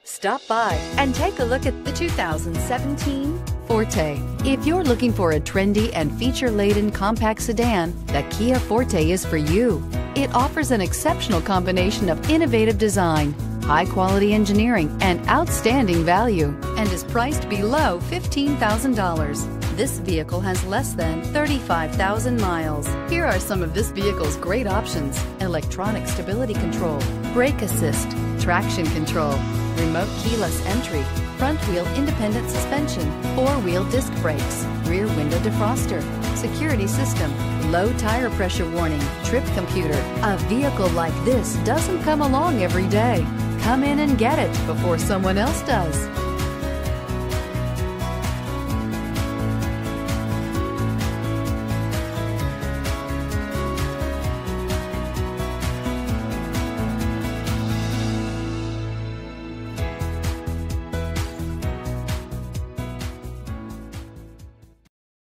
Stop by and take a look at the 2017 Forte. If you're looking for a trendy and feature-laden compact sedan, the Kia Forte is for you. It offers an exceptional combination of innovative design, high-quality engineering, and outstanding value, and is priced below $15,000. This vehicle has less than 35,000 miles. Here are some of this vehicle's great options: electronic stability control, brake assist, traction control, remote keyless entry, front wheel independent suspension, four-wheel disc brakes, rear window defroster, security system, low tire pressure warning, trip computer. A vehicle like this doesn't come along every day. Come in and get it before someone else does.